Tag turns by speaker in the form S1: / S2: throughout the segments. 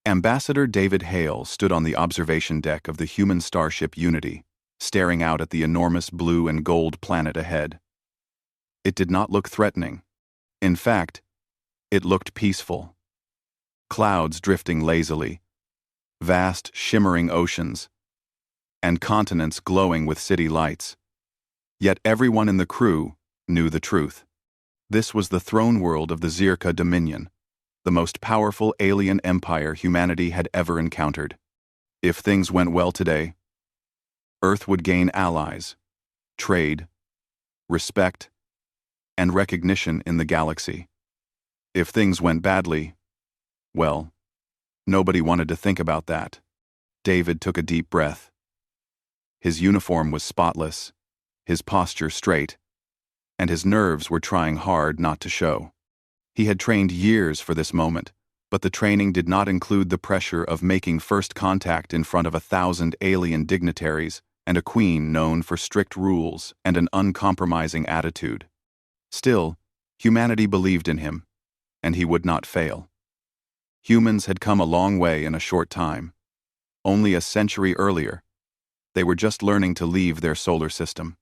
S1: Ambassador David Hale stood on the observation deck of the human starship Unity, staring out at the enormous blue and gold planet ahead. It did not look threatening. In fact, it looked peaceful. Clouds drifting lazily, vast shimmering oceans, and continents glowing with city lights. Yet everyone in the crew knew the truth. This was the throne world of the Zirka Dominion, the most powerful alien empire humanity had ever encountered. If things went well today, Earth would gain allies, trade, respect, and recognition in the galaxy. If things went badly, well, nobody wanted to think about that. David took a deep breath. His uniform was spotless, his posture straight, and his nerves were trying hard not to show. He had trained years for this moment, but the training did not include the pressure of making first contact in front of 1,000 alien dignitaries and a queen known for strict rules and an uncompromising attitude. Still, humanity believed in him, and he would not fail. Humans had come a long way in a short time. Only a century earlier, they were just learning to leave their solar system.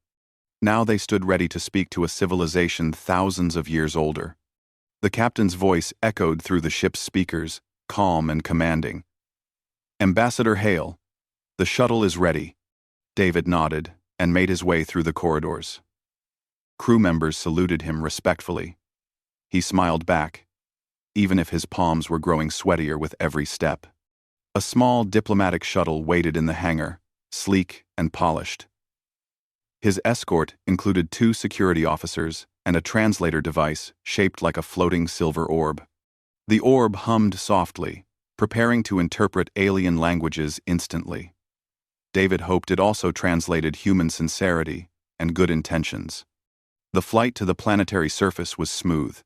S1: Now they stood ready to speak to a civilization thousands of years older. The captain's voice echoed through the ship's speakers, calm and commanding. "Ambassador Hale, the shuttle is ready." David nodded and made his way through the corridors. Crew members saluted him respectfully. He smiled back, even if his palms were growing sweatier with every step. A small diplomatic shuttle waited in the hangar, sleek and polished. His escort included 2 security officers and a translator device shaped like a floating silver orb. The orb hummed softly, preparing to interpret alien languages instantly. David hoped it also translated human sincerity and good intentions. The flight to the planetary surface was smooth.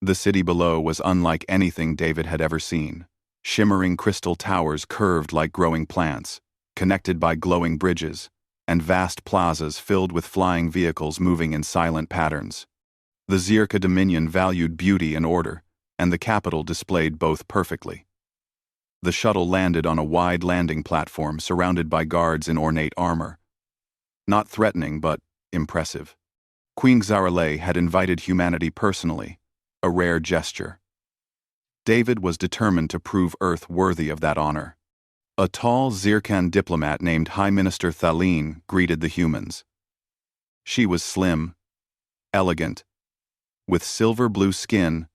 S1: The city below was unlike anything David had ever seen. Shimmering crystal towers curved like growing plants, connected by glowing bridges, and vast plazas filled with flying vehicles moving in silent patterns. The Zirka Dominion valued beauty and order, and the capital displayed both perfectly. The shuttle landed on a wide landing platform surrounded by guards in ornate armor. Not threatening, but impressive. Queen Zarale had invited humanity personally, a rare gesture. David was determined to prove Earth worthy of that honor. A tall Zirkan diplomat named High Minister Thaleen greeted the humans. She was slim, elegant, with silver-blue skin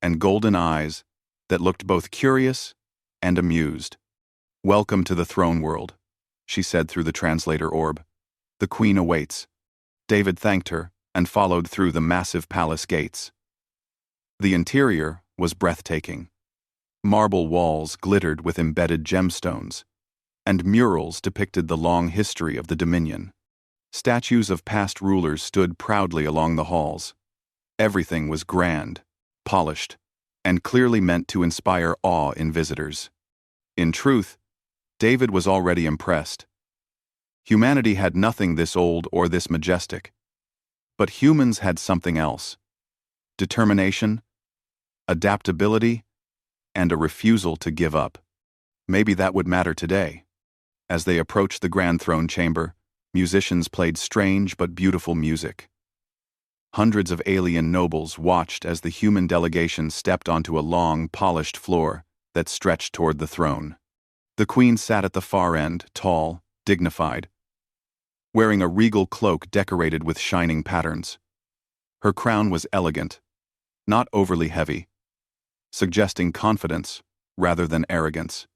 S1: and golden eyes that looked both curious and amused. "Welcome to the throne world," she said through the translator orb. "The queen awaits." David thanked her and followed through the massive palace gates. The interior was breathtaking. Marble walls glittered with embedded gemstones, and murals depicted the long history of the Dominion. Statues of past rulers stood proudly along the halls. Everything was grand, polished, and clearly meant to inspire awe in visitors. In truth, David was already impressed. Humanity had nothing this old or this majestic, but humans had something else: determination, adaptability, and a refusal to give up. Maybe that would matter today. As they approached the Grand Throne Chamber, musicians played strange but beautiful music. Hundreds of alien nobles watched as the human delegation stepped onto a long, polished floor that stretched toward the throne. The queen sat at the far end, tall, dignified, wearing a regal cloak decorated with shining patterns. Her crown was elegant, not overly heavy, suggesting confidence rather than arrogance.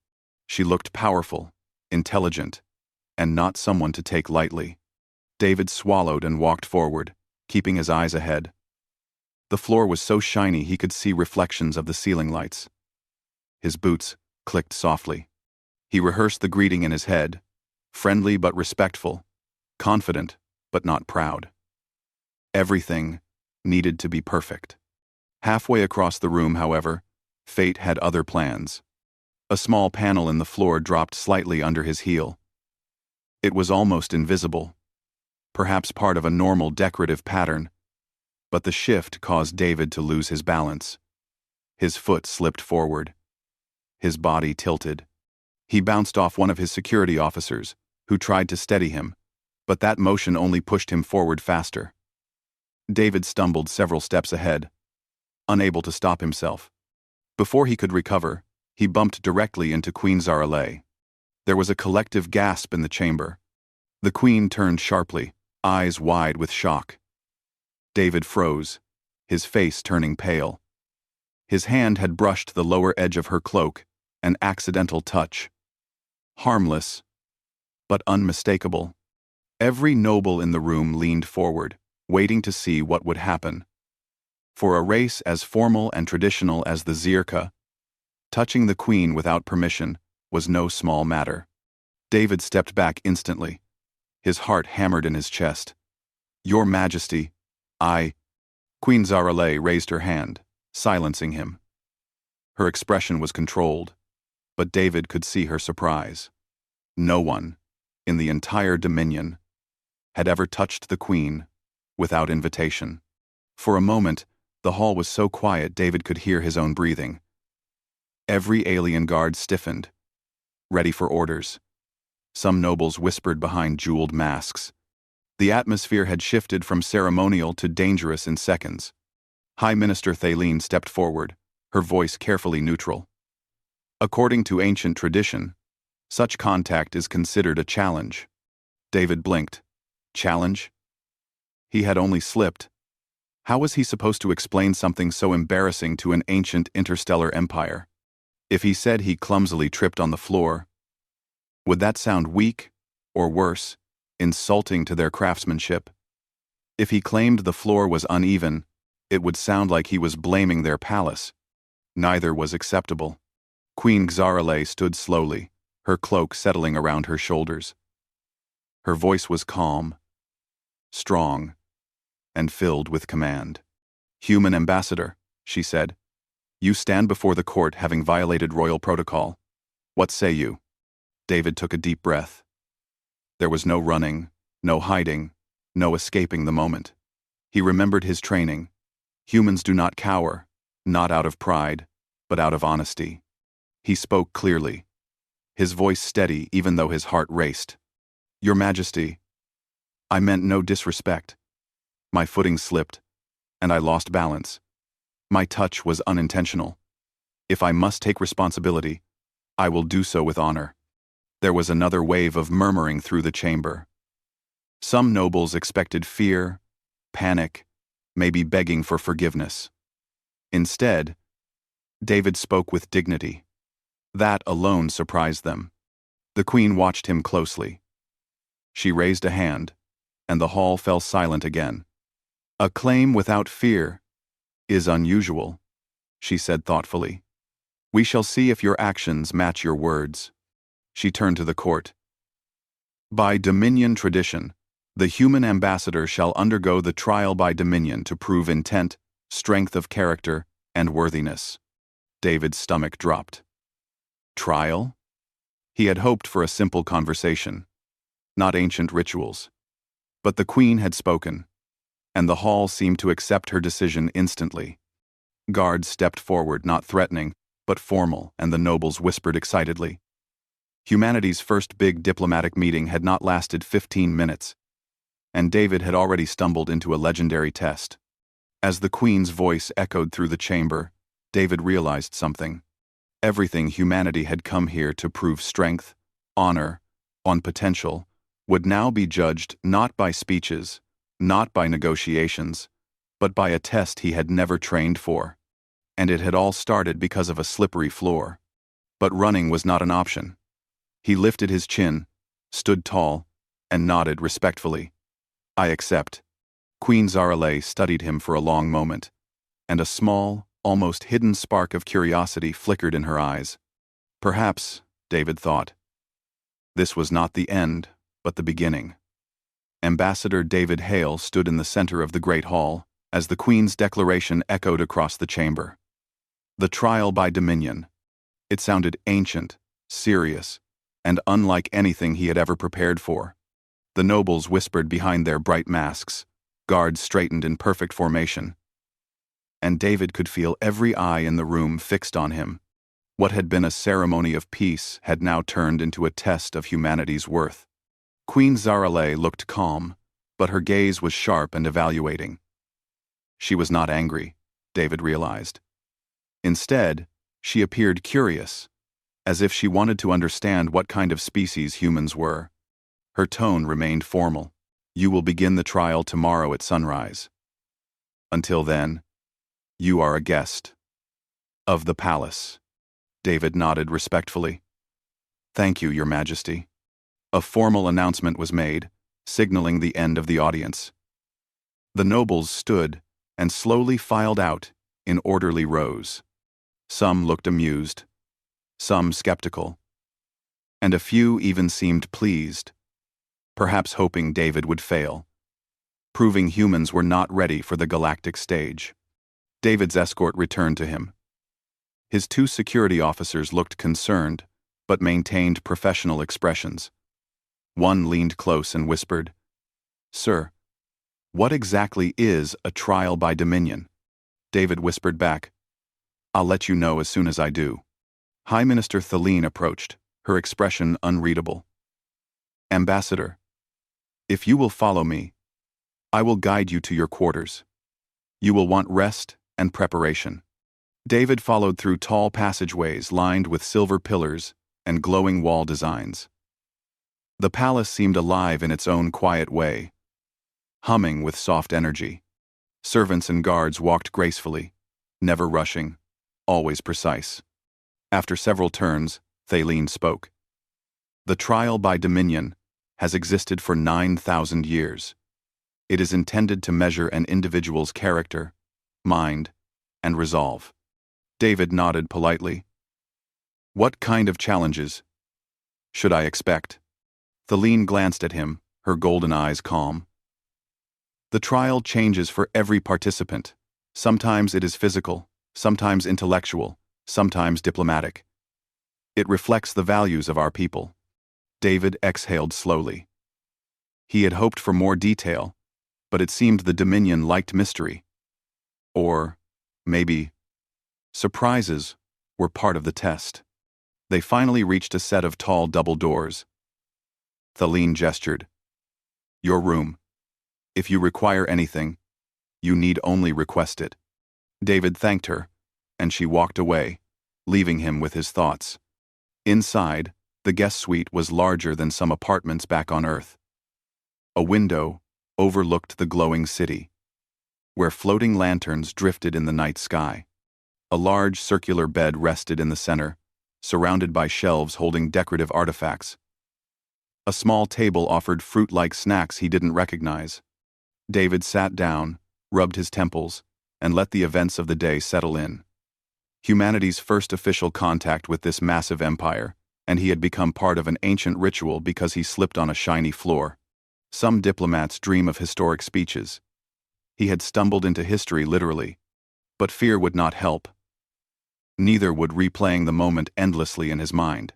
S1: She looked powerful, intelligent, and not someone to take lightly. David swallowed and walked forward, keeping his eyes ahead. The floor was so shiny he could see reflections of the ceiling lights. His boots clicked softly. He rehearsed the greeting in his head, friendly but respectful, confident but not proud. Everything needed to be perfect. Halfway across the room, however, fate had other plans. A small panel in the floor dropped slightly under his heel. It was almost invisible, perhaps part of a normal decorative pattern, but the shift caused David to lose his balance. His foot slipped forward. His body tilted. He bounced off one of his security officers, who tried to steady him, but that motion only pushed him forward faster. David stumbled several steps ahead, unable to stop himself. Before he could recover, he bumped directly into Queen Zaralay. There was a collective gasp in the chamber. The queen turned sharply, eyes wide with shock. David froze, his face turning pale. His hand had brushed the lower edge of her cloak, an accidental touch. Harmless, but unmistakable. Every noble in the room leaned forward, waiting to see what would happen. For a race as formal and traditional as the Zirka, touching the queen without permission was no small matter. David stepped back instantly. His heart hammered in his chest. "Your Majesty, I—" Queen Zaralay raised her hand, silencing him. Her expression was controlled, but David could see her surprise. No one, in the entire Dominion, had ever touched the queen without invitation. For a moment, the hall was so quiet David could hear his own breathing. Every alien guard stiffened, ready for orders. Some nobles whispered behind jeweled masks. The atmosphere had shifted from ceremonial to dangerous in seconds. High Minister Thaleen stepped forward, her voice carefully neutral. According to ancient tradition, such contact is considered a challenge. David blinked. Challenge? He had only slipped. How was he supposed to explain something so embarrassing to an ancient interstellar empire? If he said he clumsily tripped on the floor, would that sound weak, or worse, insulting to their craftsmanship? If he claimed the floor was uneven, it would sound like he was blaming their palace. Neither was acceptable. Queen Zaralay stood slowly, her cloak settling around her shoulders. Her voice was calm, strong, and filled with command. "Human ambassador," she said, "you stand before the court having violated royal protocol. What say you?" David took a deep breath. There was no running, no hiding, no escaping the moment. He remembered his training. Humans do not cower, not out of pride, but out of honesty. He spoke clearly, his voice steady even though his heart raced. "Your Majesty, I meant no disrespect. My footing slipped, and I lost balance. My touch was unintentional. If I must take responsibility, I will do so with honor." There was another wave of murmuring through the chamber. Some nobles expected fear, panic, maybe begging for forgiveness. Instead, David spoke with dignity. That alone surprised them. The queen watched him closely. She raised a hand, and the hall fell silent again. "A claim without fear is unusual," she said thoughtfully. "We shall see if your actions match your words." She turned to the court. "By Dominion tradition, the human ambassador shall undergo the trial by Dominion to prove intent, strength of character, and worthiness." David's stomach dropped. Trial? He had hoped for a simple conversation, not ancient rituals. But the queen had spoken, and the hall seemed to accept her decision instantly. Guards stepped forward, not threatening, but formal, and the nobles whispered excitedly. Humanity's first big diplomatic meeting had not lasted 15 minutes, and David had already stumbled into a legendary test. As the queen's voice echoed through the chamber, David realized something. Everything humanity had come here to prove strength, honor, on potential, would now be judged not by speeches, not by negotiations, but by a test he had never trained for. And it had all started because of a slippery floor. But running was not an option. He lifted his chin, stood tall, and nodded respectfully. "I accept." Queen Zaralay studied him for a long moment, and a small, almost hidden spark of curiosity flickered in her eyes. Perhaps, David thought, this was not the end, but the beginning. Ambassador David Hale stood in the center of the Great Hall as the Queen's declaration echoed across the chamber. The trial by Dominion. It sounded ancient, serious, and unlike anything he had ever prepared for. The nobles whispered behind their bright masks, guards straightened in perfect formation. And David could feel every eye in the room fixed on him. What had been a ceremony of peace had now turned into a test of humanity's worth. Queen Zarale looked calm, but her gaze was sharp and evaluating. She was not angry, David realized. Instead, she appeared curious, as if she wanted to understand what kind of species humans were. Her tone remained formal. You will begin the trial tomorrow at sunrise. Until then, you are a guest of the palace. David nodded respectfully. Thank you, Your Majesty. A formal announcement was made, signaling the end of the audience. The nobles stood and slowly filed out in orderly rows. Some looked amused, some skeptical, and a few even seemed pleased, perhaps hoping David would fail, proving humans were not ready for the galactic stage. David's escort returned to him. His two security officers looked concerned, but maintained professional expressions. One leaned close and whispered, "Sir, what exactly is a trial by dominion?" David whispered back, "I'll let you know as soon as I do." High Minister Thaleen approached, her expression unreadable. "Ambassador, if you will follow me, I will guide you to your quarters. You will want rest and preparation." David followed through tall passageways lined with silver pillars and glowing wall designs. The palace seemed alive in its own quiet way, humming with soft energy. Servants and guards walked gracefully, never rushing, always precise. After several turns, Thaleen spoke. "The trial by dominion has existed for 9,000 years. It is intended to measure an individual's character, mind, and resolve." David nodded politely. "What kind of challenges should I expect?" Thaleen glanced at him, her golden eyes calm. "The trial changes for every participant. Sometimes it is physical, sometimes intellectual, sometimes diplomatic. It reflects the values of our people." David exhaled slowly. He had hoped for more detail, but it seemed the Dominion liked mystery. Or, maybe, surprises were part of the test. They finally reached a set of tall double doors. Thaleen gestured. "Your room. If you require anything, you need only request it." David thanked her, and she walked away, leaving him with his thoughts. Inside, the guest suite was larger than some apartments back on Earth. A window overlooked the glowing city, where floating lanterns drifted in the night sky. A large circular bed rested in the center, surrounded by shelves holding decorative artifacts. A small table offered fruit-like snacks he didn't recognize. David sat down, rubbed his temples, and let the events of the day settle in. Humanity's first official contact with this massive empire, and he had become part of an ancient ritual because he slipped on a shiny floor. Some diplomats dream of historic speeches. He had stumbled into history literally, but fear would not help. Neither would replaying the moment endlessly in his mind.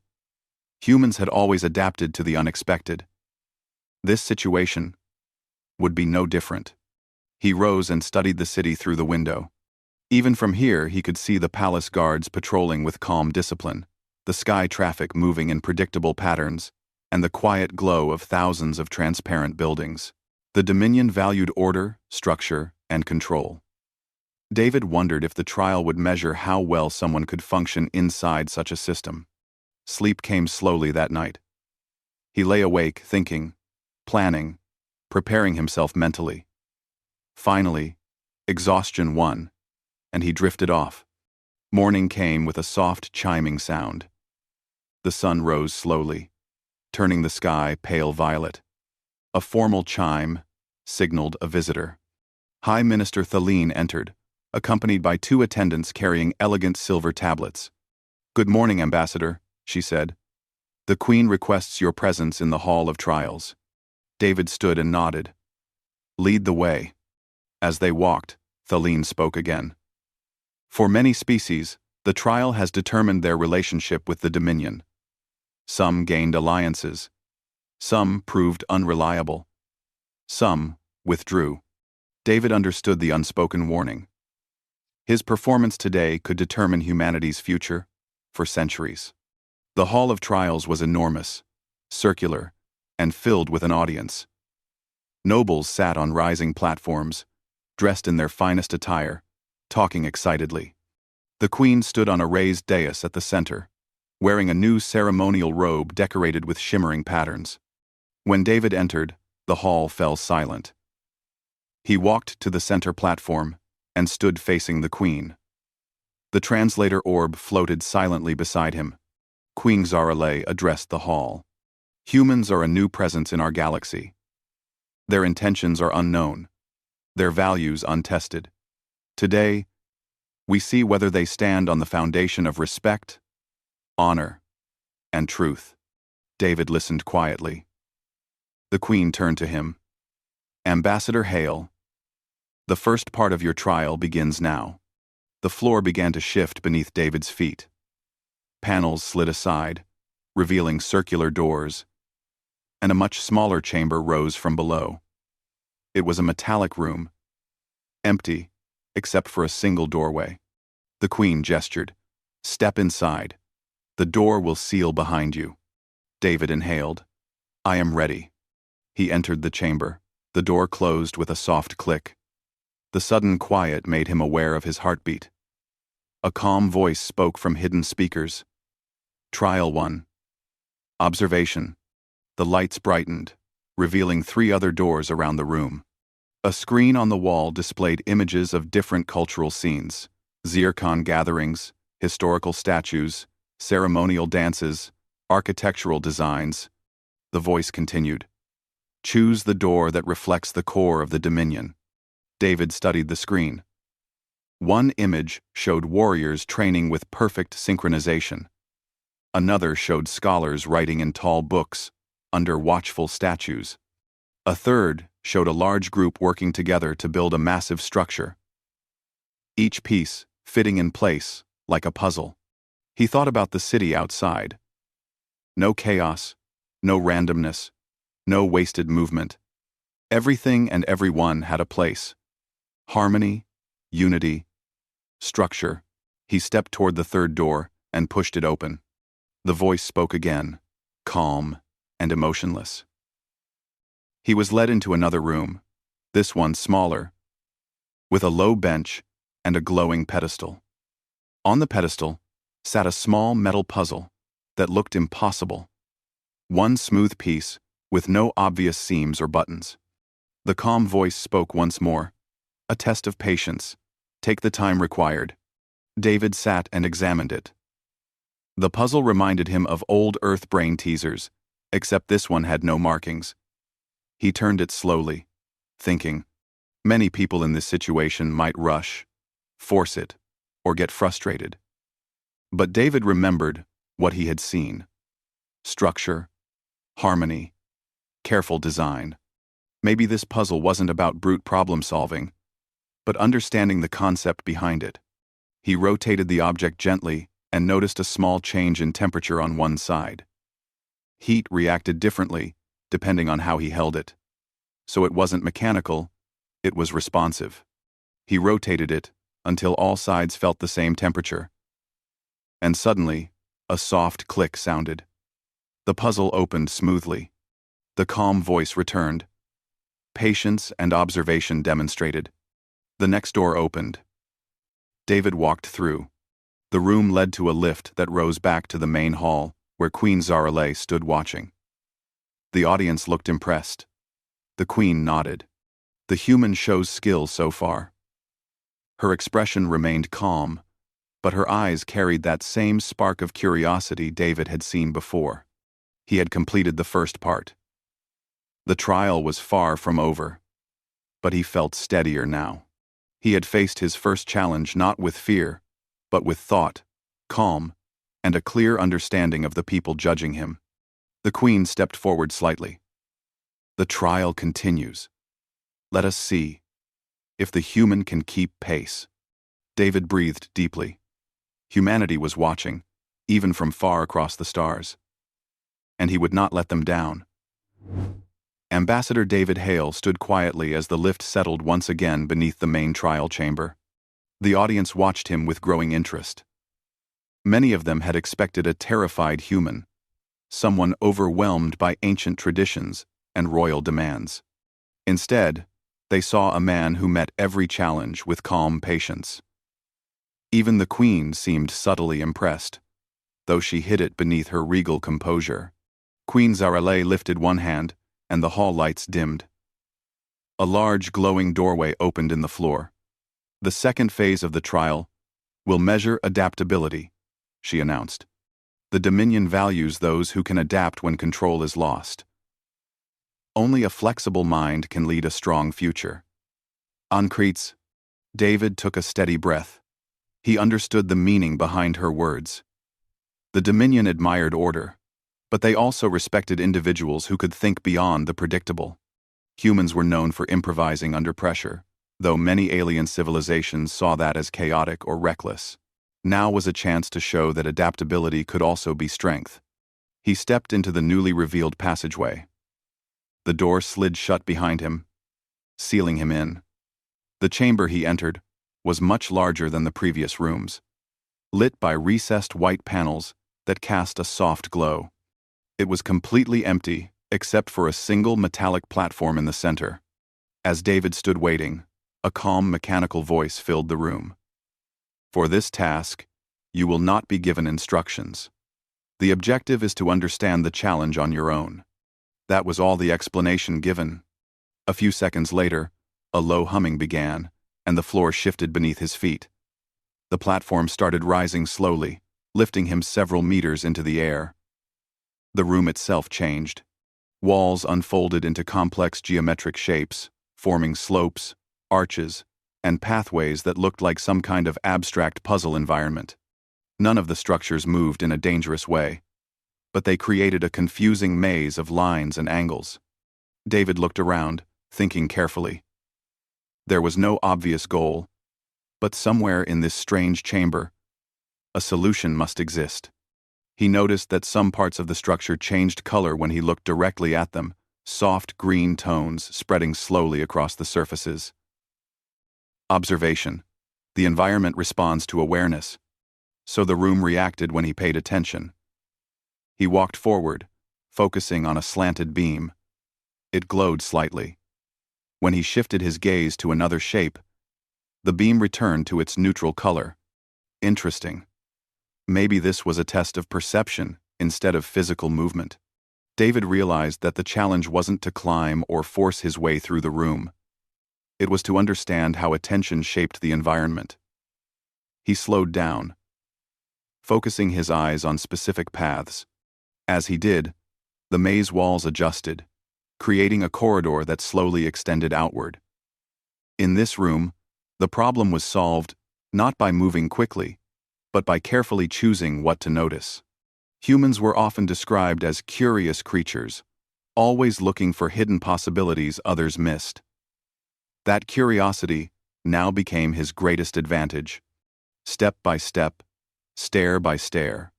S1: Humans had always adapted to the unexpected. This situation would be no different. He rose and studied the city through the window. Even from here, he could see the palace guards patrolling with calm discipline, the sky traffic moving in predictable patterns, and the quiet glow of thousands of transparent buildings. The Dominion valued order, structure, and control. David wondered if the trial would measure how well someone could function inside such a system. Sleep came slowly that night. He lay awake, thinking, planning, preparing himself mentally. Finally, exhaustion won, and he drifted off. Morning came with a soft chiming sound. The sun rose slowly, turning the sky pale violet. A formal chime signaled a visitor. High Minister Thaleen entered, accompanied by two attendants carrying elegant silver tablets. "Good morning, Ambassador," she said. "The Queen requests your presence in the Hall of Trials." David stood and nodded. "Lead the way." As they walked, Thaleen spoke again. "For many species, the trial has determined their relationship with the Dominion. Some gained alliances. Some proved unreliable. Some withdrew." David understood the unspoken warning. His performance today could determine humanity's future, for centuries. The Hall of Trials was enormous, circular, and filled with an audience. Nobles sat on rising platforms, dressed in their finest attire, talking excitedly. The queen stood on a raised dais at the center, wearing a new ceremonial robe decorated with shimmering patterns. When David entered, the hall fell silent. He walked to the center platform and stood facing the queen. The translator orb floated silently beside him. Queen Zarale addressed the hall. Humans are a new presence in our galaxy. Their intentions are unknown, their values untested. Today, we see whether they stand on the foundation of respect, honor, and truth. David listened quietly. The queen turned to him. Ambassador Hale, the first part of your trial begins now. The floor began to shift beneath David's feet. Panels slid aside, revealing circular doors, and a much smaller chamber rose from below. It was a metallic room, empty, except for a single doorway. The queen gestured. Step inside. The door will seal behind you. David inhaled. I am ready. He entered the chamber. The door closed with a soft click. The sudden quiet made him aware of his heartbeat. A calm voice spoke from hidden speakers. Trial 1. Observation. The lights brightened, revealing 3 other doors around the room. A screen on the wall displayed images of different cultural scenes: Zircon gatherings, historical statues, ceremonial dances, architectural designs. The voice continued. Choose the door that reflects the core of the Dominion. David studied the screen. One image showed warriors training with perfect synchronization. Another showed scholars writing in tall books, under watchful statues. A third showed a large group working together to build a massive structure. Each piece fitting in place, like a puzzle. He thought about the city outside. No chaos, no randomness, no wasted movement. Everything and everyone had a place. Harmony, unity, structure. He stepped toward the third door and pushed it open. The voice spoke again, calm and emotionless. He was led into another room, this one smaller, with a low bench and a glowing pedestal. On the pedestal sat a small metal puzzle that looked impossible. One smooth piece with no obvious seams or buttons. The calm voice spoke once more. A test of patience. Take the time required. David sat and examined it. The puzzle reminded him of old Earth brain teasers, except this one had no markings. He turned it slowly, thinking, many people in this situation might rush, force it, or get frustrated. But David remembered what he had seen. Structure, harmony, careful design. Maybe this puzzle wasn't about brute problem solving, but understanding the concept behind it. He rotated the object gently and noticed a small change in temperature on one side. Heat reacted differently, depending on how he held it. So it wasn't mechanical, it was responsive. He rotated it until all sides felt the same temperature. And suddenly, a soft click sounded. The puzzle opened smoothly. The calm voice returned. Patience and observation demonstrated. The next door opened. David walked through. The room led to a lift that rose back to the main hall, where Queen Zarale stood watching. The audience looked impressed. The queen nodded. The human shows skill so far. Her expression remained calm, but her eyes carried that same spark of curiosity David had seen before. He had completed the first part. The trial was far from over, but he felt steadier now. He had faced his first challenge not with fear, but with thought, calm, and a clear understanding of the people judging him. The queen stepped forward slightly. The trial continues. Let us see if the human can keep pace. David breathed deeply. Humanity was watching, even from far across the stars. And he would not let them down. Ambassador David Hale stood quietly as the lift settled once again beneath the main trial chamber. The audience watched him with growing interest. Many of them had expected a terrified human, someone overwhelmed by ancient traditions and royal demands. Instead, they saw a man who met every challenge with calm patience. Even the queen seemed subtly impressed, though she hid it beneath her regal composure. Queen Zarale lifted one hand, and the hall lights dimmed. A large glowing doorway opened in the floor. "The second phase of the trial will measure adaptability," she announced. "The Dominion values those who can adapt when control is lost. Only a flexible mind can lead a strong future." Ankreets. David took a steady breath. He understood the meaning behind her words. The Dominion admired order, but they also respected individuals who could think beyond the predictable. Humans were known for improvising under pressure, though many alien civilizations saw that as chaotic or reckless. Now was a chance to show that adaptability could also be strength. He stepped into the newly revealed passageway. The door slid shut behind him, sealing him in. The chamber he entered was much larger than the previous rooms, lit by recessed white panels that cast a soft glow. It was completely empty, except for a single metallic platform in the center. As David stood waiting, a calm mechanical voice filled the room. "For this task, you will not be given instructions. The objective is to understand the challenge on your own." That was all the explanation given. A few seconds later, a low humming began, and the floor shifted beneath his feet. The platform started rising slowly, lifting him several meters into the air. The room itself changed. Walls unfolded into complex geometric shapes, forming slopes, arches, and pathways that looked like some kind of abstract puzzle environment. None of the structures moved in a dangerous way, but they created a confusing maze of lines and angles. David looked around, thinking carefully. There was no obvious goal, but somewhere in this strange chamber, a solution must exist. He noticed that some parts of the structure changed color when he looked directly at them, soft green tones spreading slowly across the surfaces. Observation. The environment responds to awareness, so the room reacted when he paid attention. He walked forward, focusing on a slanted beam. It glowed slightly. When he shifted his gaze to another shape, the beam returned to its neutral color. Interesting. Maybe this was a test of perception instead of physical movement. David realized that the challenge wasn't to climb or force his way through the room. It was to understand how attention shaped the environment. He slowed down, focusing his eyes on specific paths. As he did, the maze walls adjusted, creating a corridor that slowly extended outward. In this room, the problem was solved not by moving quickly, but by carefully choosing what to notice. Humans were often described as curious creatures, always looking for hidden possibilities others missed. That curiosity now became his greatest advantage. Step by step, stair by stair,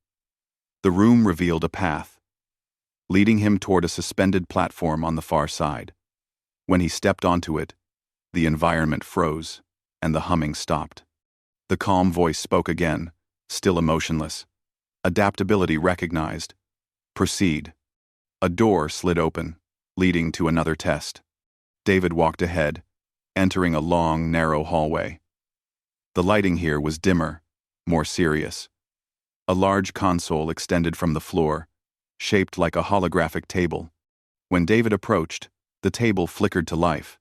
S1: the room revealed a path, leading him toward a suspended platform on the far side. When he stepped onto it, the environment froze, and the humming stopped. The calm voice spoke again, still emotionless. Adaptability recognized. Proceed. A door slid open, leading to another test. David walked ahead, entering a long, narrow hallway. The lighting here was dimmer, more serious. A large console extended from the floor, shaped like a holographic table. When David approached, the table flickered to life,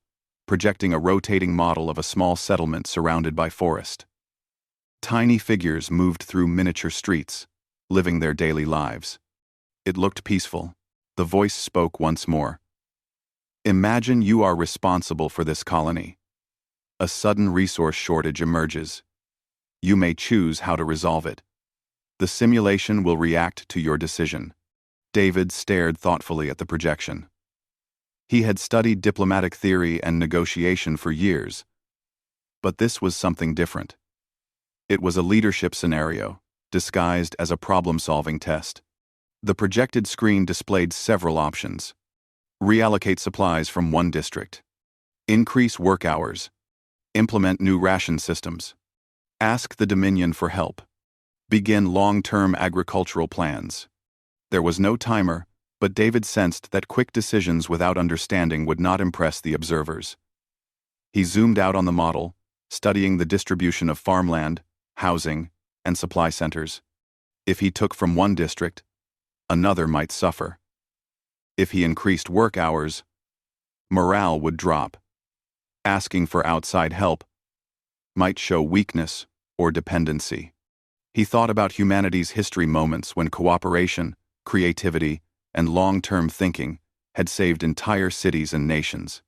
S1: projecting a rotating model of a small settlement surrounded by forest. Tiny figures moved through miniature streets, living their daily lives. It looked peaceful. The voice spoke once more. Imagine you are responsible for this colony. A sudden resource shortage emerges. You may choose how to resolve it. The simulation will react to your decision. David stared thoughtfully at the projection. He had studied diplomatic theory and negotiation for years, but this was something different. It was a leadership scenario, disguised as a problem-solving test. The projected screen displayed several options. Reallocate supplies from one district. Increase work hours. Implement new ration systems. Ask the Dominion for help. Begin long-term agricultural plans. There was no timer, but David sensed that quick decisions without understanding would not impress the observers. He zoomed out on the model, studying the distribution of farmland, housing, and supply centers. If he took from one district, another might suffer. If he increased work hours, morale would drop. Asking for outside help might show weakness or dependency. He thought about humanity's history moments when cooperation, creativity, and long-term thinking had saved entire cities and nations.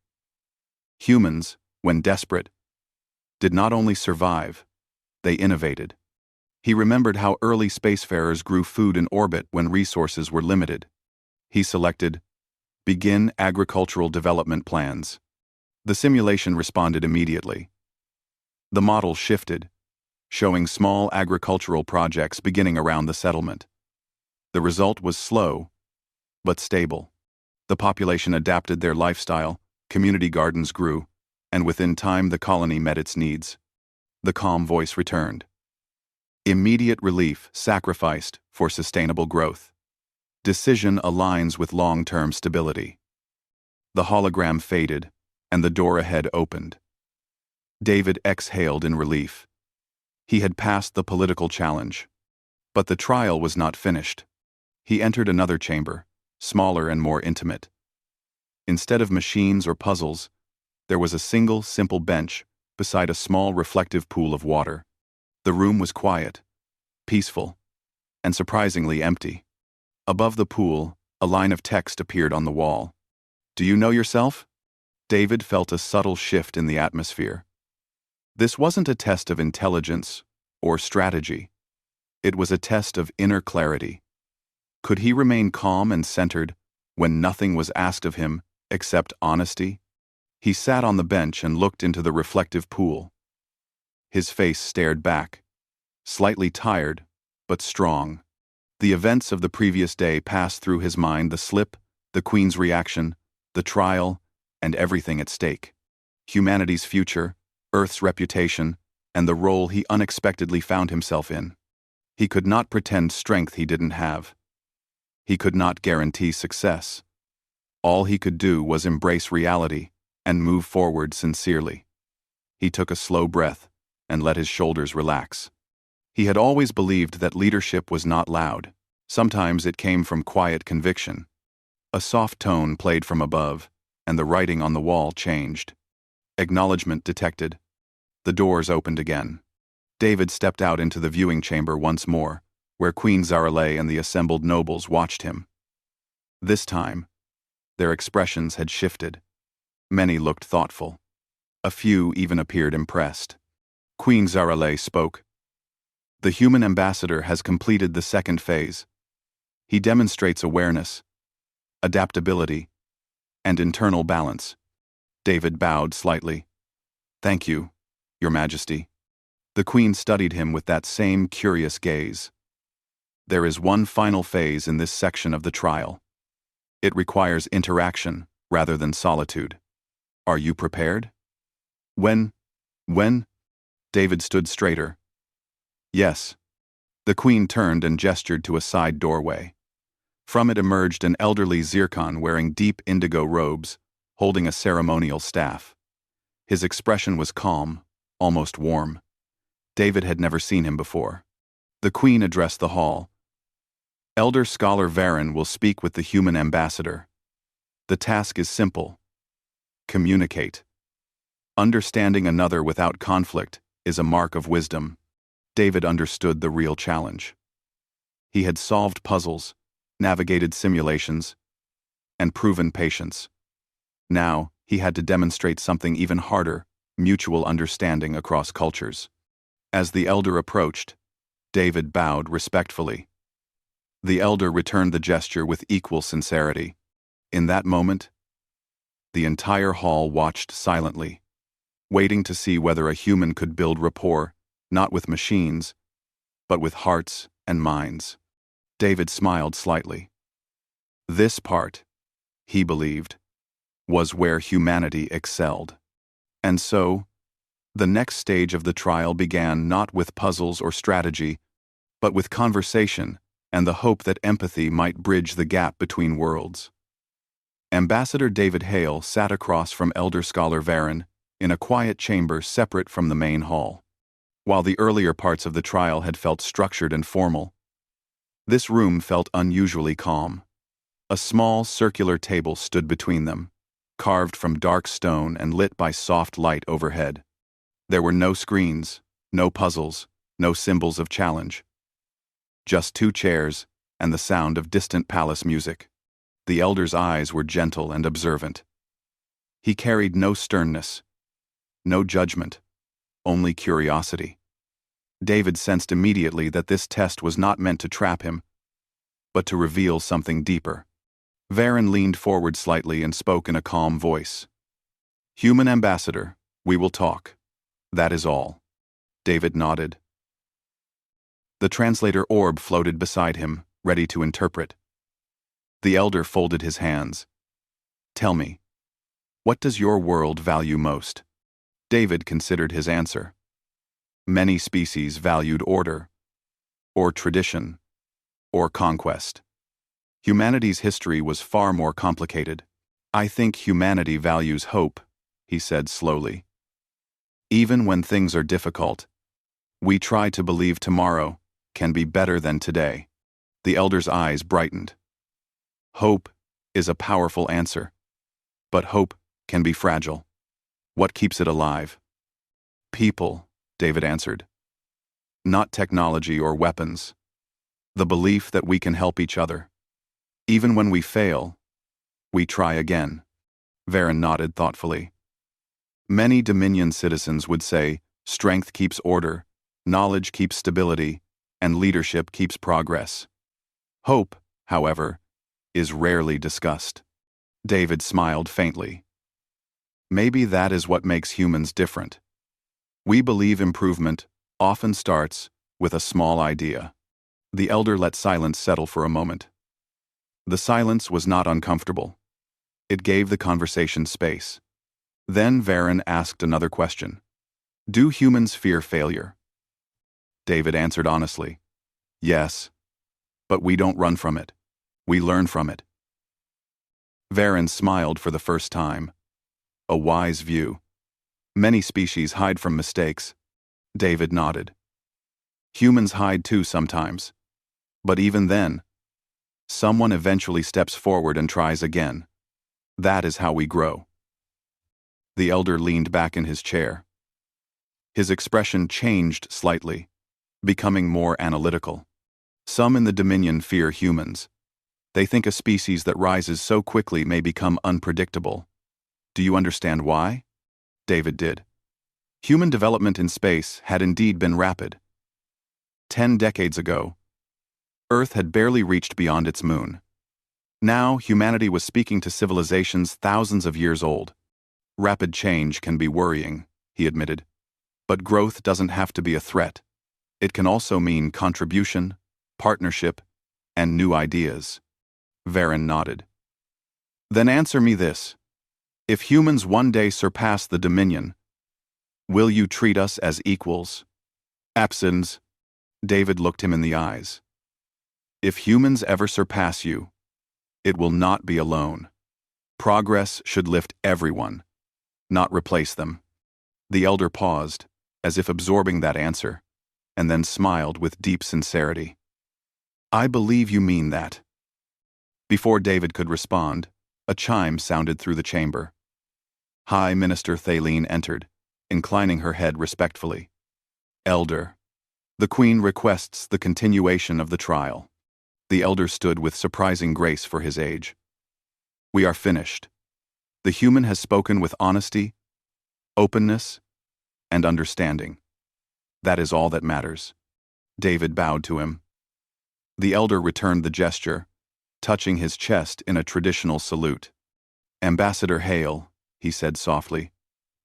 S1: Humans, when desperate, did not only survive, they innovated. He remembered how early spacefarers grew food in orbit when resources were limited. He selected, "Begin agricultural development plans." The simulation responded immediately. The model shifted, showing small agricultural projects beginning around the settlement. The result was slow, but stable. The population adapted their lifestyle, community gardens grew, and within time the colony met its needs. The calm voice returned. Immediate relief sacrificed for sustainable growth. Decision aligns with long-term stability. The hologram faded, and the door ahead opened. David exhaled in relief. He had passed the political challenge. But the trial was not finished. He entered another chamber, smaller and more intimate. Instead of machines or puzzles, there was a single, simple bench beside a small reflective pool of water. The room was quiet, peaceful, and surprisingly empty. Above the pool, a line of text appeared on the wall. "Do you know yourself?" David felt a subtle shift in the atmosphere. This wasn't a test of intelligence or strategy. It was a test of inner clarity. Could he remain calm and centered when nothing was asked of him except honesty? He sat on the bench and looked into the reflective pool. His face stared back, slightly tired, but strong. The events of the previous day passed through his mind: the slip, the Queen's reaction, the trial, and everything at stake. Humanity's future, Earth's reputation, and the role he unexpectedly found himself in. He could not pretend strength he didn't have. He could not guarantee success. All he could do was embrace reality and move forward sincerely. He took a slow breath and let his shoulders relax. He had always believed that leadership was not loud. Sometimes it came from quiet conviction. A soft tone played from above, and the writing on the wall changed. Acknowledgement detected. The doors opened again. David stepped out into the viewing chamber once more, where Queen Zarale and the assembled nobles watched him. This time, their expressions had shifted. Many looked thoughtful. A few even appeared impressed. Queen Zarale spoke. "The human ambassador has completed the second phase. He demonstrates awareness, adaptability, and internal balance." David bowed slightly. "Thank you, Your Majesty." The Queen studied him with that same curious gaze. "There is one final phase in this section of the trial. It requires interaction rather than solitude. Are you prepared?" When? David stood straighter. "Yes." The Queen turned and gestured to a side doorway. From it emerged an elderly Zircon wearing deep indigo robes, holding a ceremonial staff. His expression was calm, almost warm. David had never seen him before. The Queen addressed the hall. "Elder Scholar Varen will speak with the human ambassador. The task is simple. Communicate. Understanding another without conflict is a mark of wisdom." David understood the real challenge. He had solved puzzles, navigated simulations, and proven patience. Now, he had to demonstrate something even harder: mutual understanding across cultures. As the elder approached, David bowed respectfully. The elder returned the gesture with equal sincerity. In that moment, the entire hall watched silently, waiting to see whether a human could build rapport, not with machines, but with hearts and minds. David smiled slightly. This part, he believed, was where humanity excelled. And so, the next stage of the trial began not with puzzles or strategy, but with conversation and the hope that empathy might bridge the gap between worlds. Ambassador David Hale sat across from Elder Scholar Varen in a quiet chamber separate from the main hall. While the earlier parts of the trial had felt structured and formal, this room felt unusually calm. A small circular table stood between them, carved from dark stone and lit by soft light overhead. There were no screens, no puzzles, no symbols of challenge. Just 2 chairs and the sound of distant palace music. The elder's eyes were gentle and observant. He carried no sternness, no judgment, only curiosity. David sensed immediately that this test was not meant to trap him, but to reveal something deeper. Varen leaned forward slightly and spoke in a calm voice. "Human ambassador, we will talk. That is all." David nodded. The translator orb floated beside him, ready to interpret. The elder folded his hands. "Tell me, what does your world value most?" David considered his answer. Many species valued order, or tradition, or conquest. Humanity's history was far more complicated. "I think humanity values hope," he said slowly. "Even when things are difficult, we try to believe tomorrow can be better than today." The elder's eyes brightened. "Hope is a powerful answer, but hope can be fragile. What keeps it alive?" "People," David answered. "Not technology or weapons. The belief that we can help each other. Even when we fail, we try again." Varen nodded thoughtfully. "Many Dominion citizens would say strength keeps order, knowledge keeps stability, and leadership keeps progress. Hope, however, is rarely discussed." David smiled faintly. "Maybe that is what makes humans different. We believe improvement often starts with a small idea." The elder let silence settle for a moment. The silence was not uncomfortable. It gave the conversation space. Then Varen asked another question. "Do humans fear failure?" David answered honestly. "Yes, but we don't run from it. We learn from it." Varen smiled for the first time. A wise view. "Many species hide from mistakes." David nodded. "Humans hide too sometimes. But even then, someone eventually steps forward and tries again. That is how we grow." The elder leaned back in his chair. His expression changed slightly, becoming more analytical. "Some in the Dominion fear humans. They think a species that rises so quickly may become unpredictable. Do you understand why?" David did. Human development in space had indeed been rapid. 10 decades ago, Earth had barely reached beyond its moon. Now, humanity was speaking to civilizations thousands of years old. "Rapid change can be worrying," he admitted. "But growth doesn't have to be a threat. It can also mean contribution, partnership, and new ideas." Varen nodded. "Then answer me this. If humans one day surpass the Dominion, will you treat us as equals?" "Absins." David looked him in the eyes. "If humans ever surpass you, it will not be alone. Progress should lift everyone, not replace them." The elder paused, as if absorbing that answer, and then smiled with deep sincerity. "I believe you mean that." Before David could respond, a chime sounded through the chamber. High Minister Thaleen entered, inclining her head respectfully. "Elder, the Queen requests the continuation of the trial." The elder stood with surprising grace for his age. "We are finished. The human has spoken with honesty, openness, and understanding. That is all that matters." David bowed to him. The elder returned the gesture, touching his chest in a traditional salute. "Ambassador Hale," he said softly,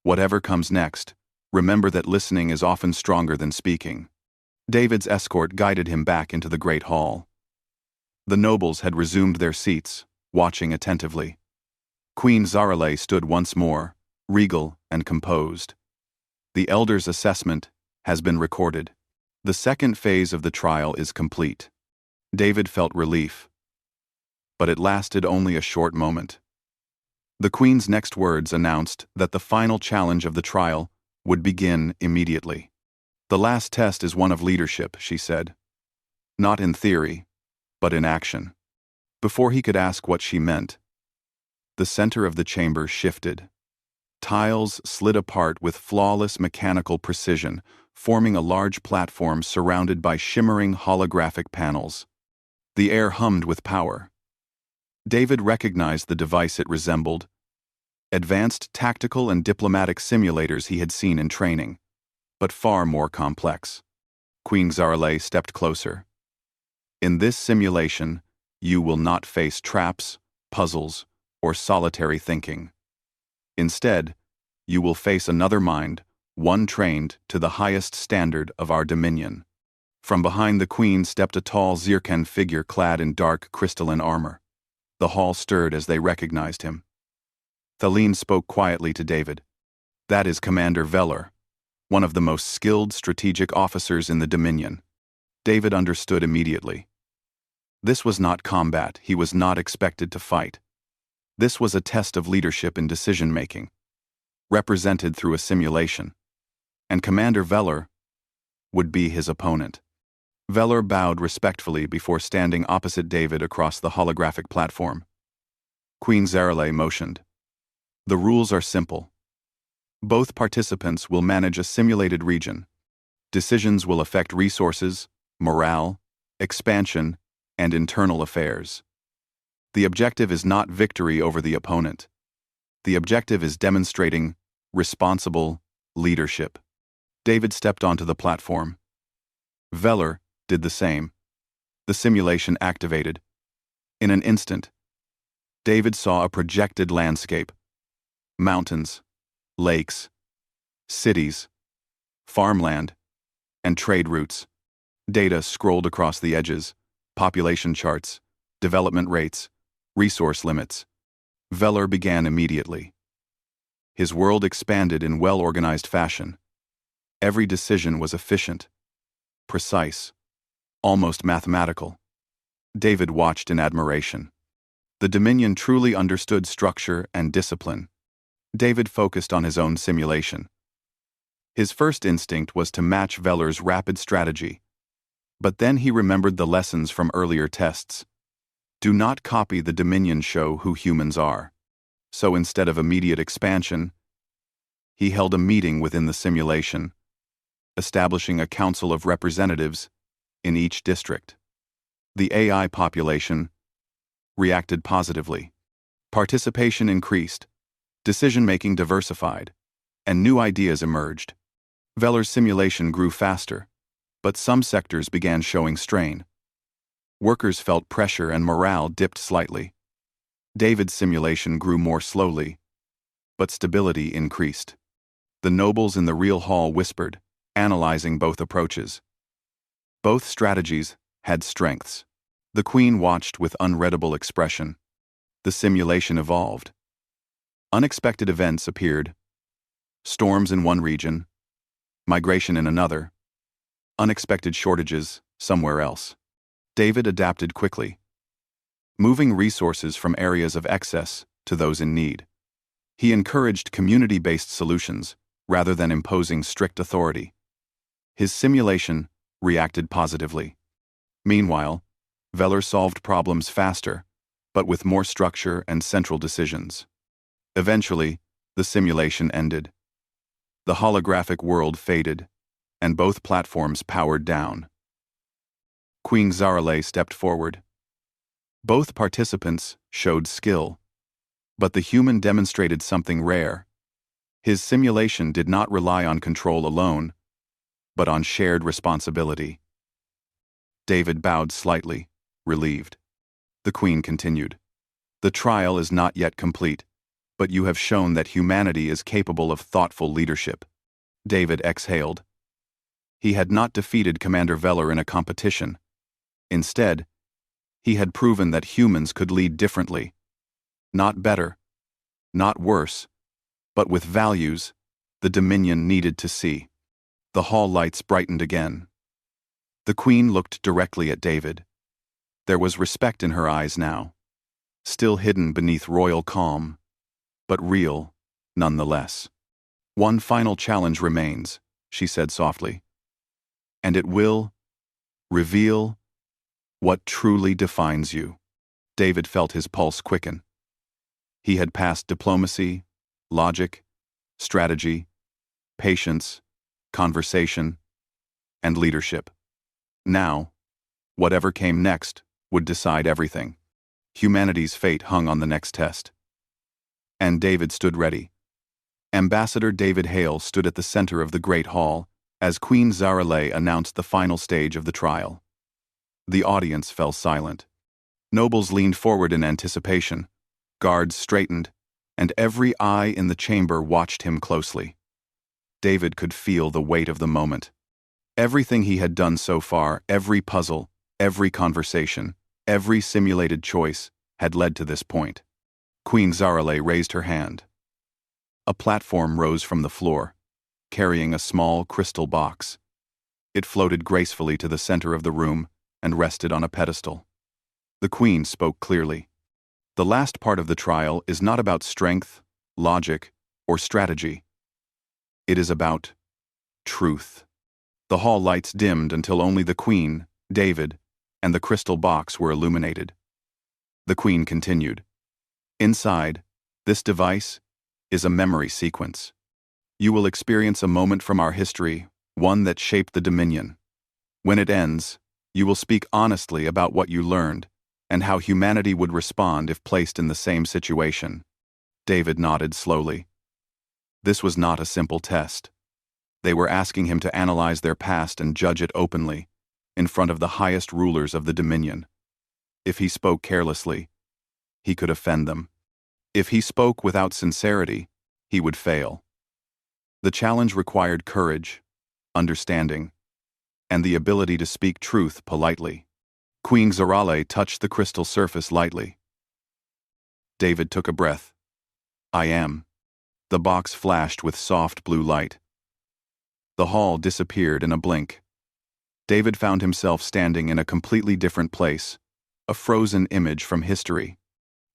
S1: "whatever comes next, remember that listening is often stronger than speaking." David's escort guided him back into the great hall. The nobles had resumed their seats, watching attentively. Queen Zarale stood once more, regal and composed. "The elder's assessment has been recorded." The second phase of the trial is complete. David felt relief, but it lasted only a short moment. The Queen's next words announced that the final challenge of the trial would begin immediately. The last test is one of leadership, she said. Not in theory, but in action. Before he could ask what she meant, the center of the chamber shifted. Tiles slid apart with flawless mechanical precision, forming a large platform surrounded by shimmering holographic panels. The air hummed with power. David recognized the device it resembled: advanced tactical and diplomatic simulators he had seen in training, but far more complex. Queen Zarale stepped closer. In this simulation, you will not face traps, puzzles, or solitary thinking. Instead, you will face another mind, one trained to the highest standard of our dominion. From behind the Queen stepped a tall Zirkan figure clad in dark crystalline armor. The hall stirred as they recognized him. Thaleen spoke quietly to David. That is Commander Veller, one of the most skilled strategic officers in the Dominion. David understood immediately. This was not combat. He was not expected to fight. This was a test of leadership in decision-making, represented through a simulation. And Commander Veller would be his opponent. Veller bowed respectfully before standing opposite David across the holographic platform. Queen Zarale motioned. The rules are simple. Both participants will manage a simulated region. Decisions will affect resources, morale, expansion, and internal affairs. The objective is not victory over the opponent. The objective is demonstrating responsible leadership. David stepped onto the platform. Veller did the same. The simulation activated. In an instant, David saw a projected landscape: mountains, lakes, cities, farmland, and trade routes. Data scrolled across the edges: population charts, development rates, resource limits. Veller began immediately. His world expanded in well-organized fashion. Every decision was efficient, precise, almost mathematical. David watched in admiration. The Dominion truly understood structure and discipline. David focused on his own simulation. His first instinct was to match Veller's rapid strategy, but then he remembered the lessons from earlier tests. Do not copy the Dominion, show who humans are. So instead of immediate expansion, he held a meeting within the simulation, establishing a council of representatives in each district. The AI population reacted positively. Participation increased, decision-making diversified, and new ideas emerged. Veller's simulation grew faster, but some sectors began showing strain. Workers felt pressure and morale dipped slightly. David's simulation grew more slowly, but stability increased. The nobles in the real hall whispered, analyzing both approaches. Both strategies had strengths. The Queen watched with unreadable expression. The simulation evolved. Unexpected events appeared: storms in one region, migration in another, unexpected shortages somewhere else. David adapted quickly, moving resources from areas of excess to those in need. He encouraged community-based solutions rather than imposing strict authority. His simulation reacted positively. Meanwhile, Veller solved problems faster, but with more structure and central decisions. Eventually, the simulation ended. The holographic world faded, and both platforms powered down. Queen Zarale stepped forward. Both participants showed skill, but the human demonstrated something rare. His simulation did not rely on control alone, but on shared responsibility. David bowed slightly, relieved. The Queen continued. The trial is not yet complete, but you have shown that humanity is capable of thoughtful leadership. David exhaled. He had not defeated Commander Veller in a competition. Instead, he had proven that humans could lead differently. Not better, not worse, but with values the Dominion needed to see. The hall lights brightened again. The queen looked directly at David. There was respect in her eyes now, still hidden beneath royal calm, but real, nonetheless. "One final challenge remains," she said softly, "and it will reveal what truly defines you." David felt his pulse quicken. He had passed diplomacy, logic, strategy, patience, conversation, and leadership. Now, whatever came next would decide everything. Humanity's fate hung on the next test. And David stood ready. Ambassador David Hale stood at the center of the Great Hall as Queen Zaralay announced the final stage of the trial. The audience fell silent. Nobles leaned forward in anticipation, guards straightened, and every eye in the chamber watched him closely. David could feel the weight of the moment. Everything he had done so far, every puzzle, every conversation, every simulated choice, had led to this point. Queen Zaralay raised her hand. A platform rose from the floor, carrying a small crystal box. It floated gracefully to the center of the room and rested on a pedestal. The queen spoke clearly. "The last part of the trial is not about strength, logic, or strategy. It is about truth." The hall lights dimmed until only the queen, David, and the crystal box were illuminated. The queen continued. "Inside, this device is a memory sequence. You will experience a moment from our history, one that shaped the Dominion. When it ends, you will speak honestly about what you learned and how humanity would respond if placed in the same situation." David nodded slowly. This was not a simple test. They were asking him to analyze their past and judge it openly, in front of the highest rulers of the Dominion. If he spoke carelessly, he could offend them. If he spoke without sincerity, he would fail. The challenge required courage, understanding, and the ability to speak truth politely. Queen Zaralay touched the crystal surface lightly. David took a breath. "I am." The box flashed with soft blue light. The hall disappeared in a blink. David found himself standing in a completely different place, a frozen image from history.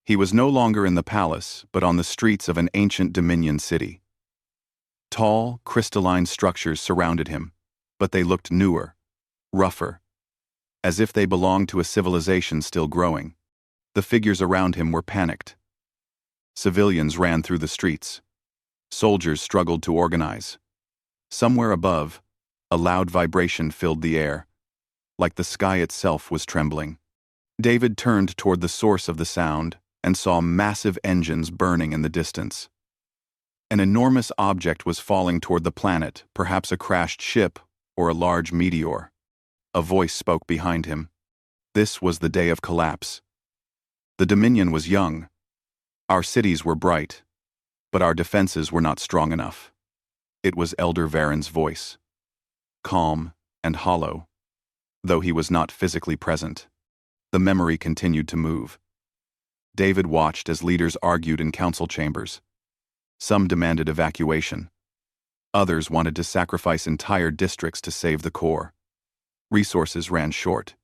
S1: He was no longer in the palace, but on the streets of an ancient Dominion city. Tall, crystalline structures surrounded him, but they looked newer, rougher, as if they belonged to a civilization still growing. The figures around him were panicked. Civilians ran through the streets. Soldiers struggled to organize. Somewhere above, a loud vibration filled the air, like the sky itself was trembling. David turned toward the source of the sound and saw massive engines burning in the distance. An enormous object was falling toward the planet, perhaps a crashed ship or a large meteor. A voice spoke behind him. This was the day of collapse. The Dominion was young. Our cities were bright, but our defenses were not strong enough. It was Elder Varen's voice, calm and hollow, though he was not physically present. The memory continued to move. David watched as leaders argued in council chambers. Some demanded evacuation. Others wanted to sacrifice entire districts to save the core. Resources ran short.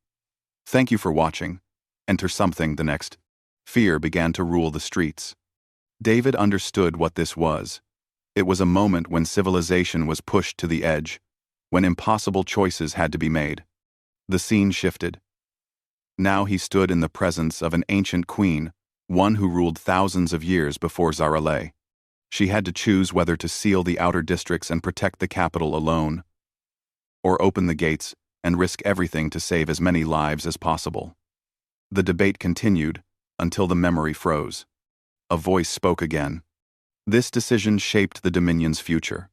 S1: "Thank you for watching. Enter something the next." Fear began to rule the streets. David understood what this was. It was a moment when civilization was pushed to the edge, when impossible choices had to be made. The scene shifted. Now he stood in the presence of an ancient queen, one who ruled thousands of years before Zaralay. She had to choose whether to seal the outer districts and protect the capital alone, or open the gates and risk everything to save as many lives as possible. The debate continued until the memory froze. A voice spoke again. This decision shaped the Dominion's future.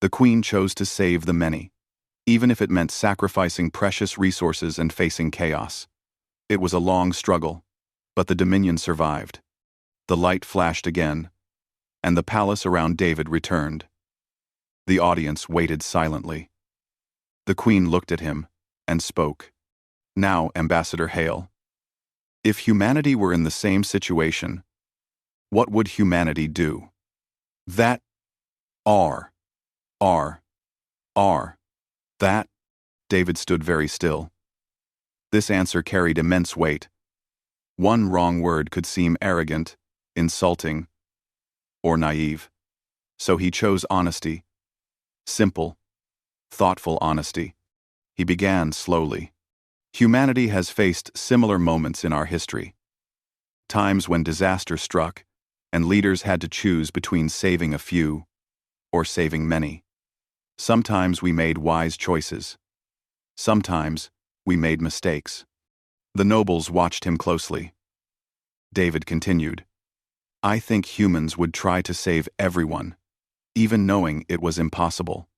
S1: The Queen chose to save the many, even if it meant sacrificing precious resources and facing chaos. It was a long struggle, but the Dominion survived. The light flashed again, and the palace around David returned. The audience waited silently. The Queen looked at him and spoke. "Now, Ambassador Hale, if humanity were in the same situation, what would humanity do?" That R, R, R, that David stood very still. This answer carried immense weight. One wrong word could seem arrogant, insulting, or naive. So he chose honesty. Simple, thoughtful honesty. He began slowly. Humanity has faced similar moments in our history. Times when disaster struck, and leaders had to choose between saving a few or saving many. Sometimes we made wise choices. Sometimes we made mistakes. The nobles watched him closely. David continued, I think humans would try to save everyone, even knowing it was impossible.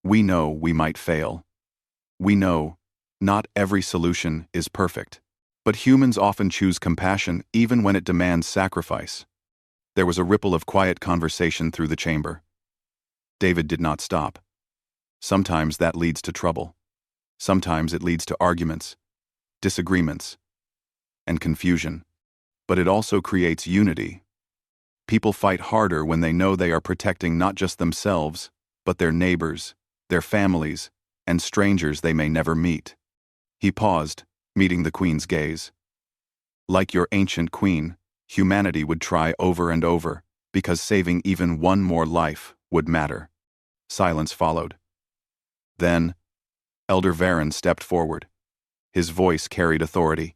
S1: We know we might fail. We know not every solution is perfect. But humans often choose compassion even when it demands sacrifice. There was a ripple of quiet conversation through the chamber. David did not stop. Sometimes that leads to trouble. Sometimes it leads to arguments, disagreements, and confusion. But it also creates unity. People fight harder when they know they are protecting not just themselves, but their neighbors, their families, and strangers they may never meet. He paused, meeting the queen's gaze. Like your ancient queen, humanity would try over and over, because saving even one more life would matter. Silence followed. Then, Elder Varen stepped forward. His voice carried authority.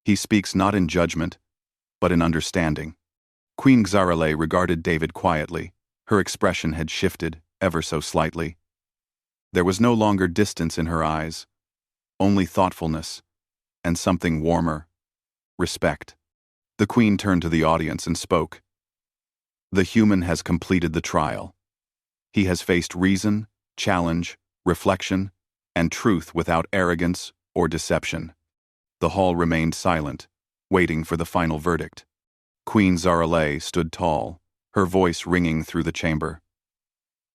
S1: He speaks not in judgment, but in understanding. Queen Xarele regarded David quietly. Her expression had shifted, ever so slightly. There was no longer distance in her eyes, only thoughtfulness, and something warmer, respect. The queen turned to the audience and spoke. The human has completed the trial. He has faced reason, challenge, reflection, and truth without arrogance or deception. The hall remained silent, waiting for the final verdict. Queen Xarele stood tall, her voice ringing through the chamber.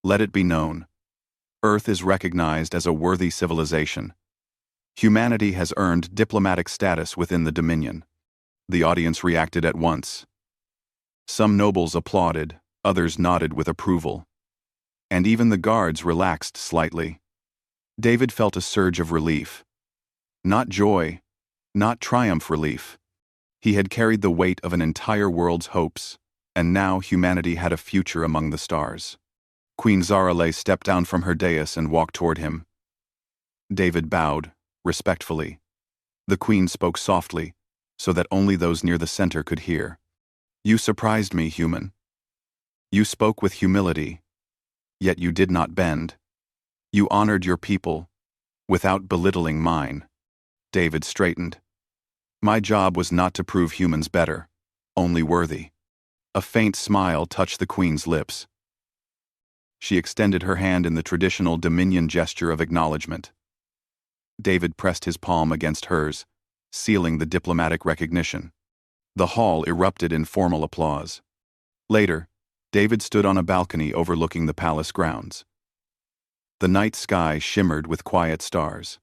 S1: Let it be known, Earth is recognized as a worthy civilization. Humanity has earned diplomatic status within the Dominion. The audience reacted at once. Some nobles applauded, others nodded with approval. And even the guards relaxed slightly. David felt a surge of relief. Not joy, not triumph relief. He had carried the weight of an entire world's hopes, and now humanity had a future among the stars. Queen Xarele stepped down from her dais and walked toward him. David bowed, respectfully. The queen spoke softly, so that only those near the center could hear. You surprised me, human. You spoke with humility, yet you did not bend. You honored your people, without belittling mine. David straightened. My job was not to prove humans better, only worthy. A faint smile touched the queen's lips. She extended her hand in the traditional Dominion gesture of acknowledgement. David pressed his palm against hers, sealing the diplomatic recognition. The hall erupted in formal applause. Later, David stood on a balcony overlooking the palace grounds. The night sky shimmered with quiet stars.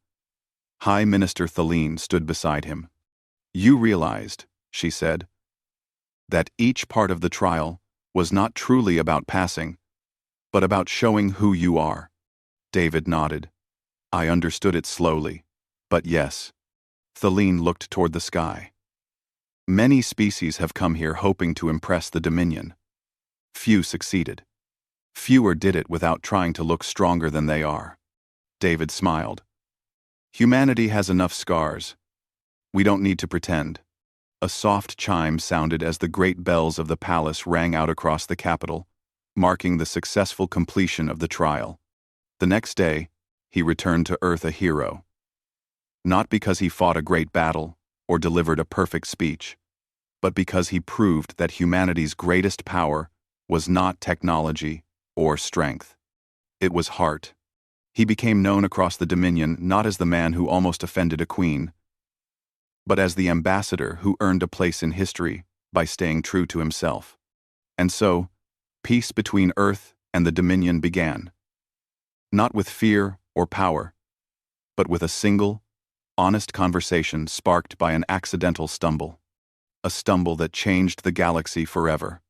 S1: High Minister Thaleen stood beside him. You realized, she said, that each part of the trial was not truly about passing, but about showing who you are. David nodded. I understood it slowly, but yes. Thaleen looked toward the sky. Many species have come here hoping to impress the Dominion. Few succeeded. Fewer did it without trying to look stronger than they are. David smiled. Humanity has enough scars. We don't need to pretend. A soft chime sounded as the great bells of the palace rang out across the capital, marking the successful completion of the trial. The next day, he returned to Earth a hero. Not because he fought a great battle or delivered a perfect speech, but because he proved that humanity's greatest power was not technology or strength. It was heart. He became known across the Dominion not as the man who almost offended a queen, but as the ambassador who earned a place in history by staying true to himself. And so, peace between Earth and the Dominion began. Not with fear or power, but with a single, honest conversation sparked by an accidental stumble. A stumble that changed the galaxy forever.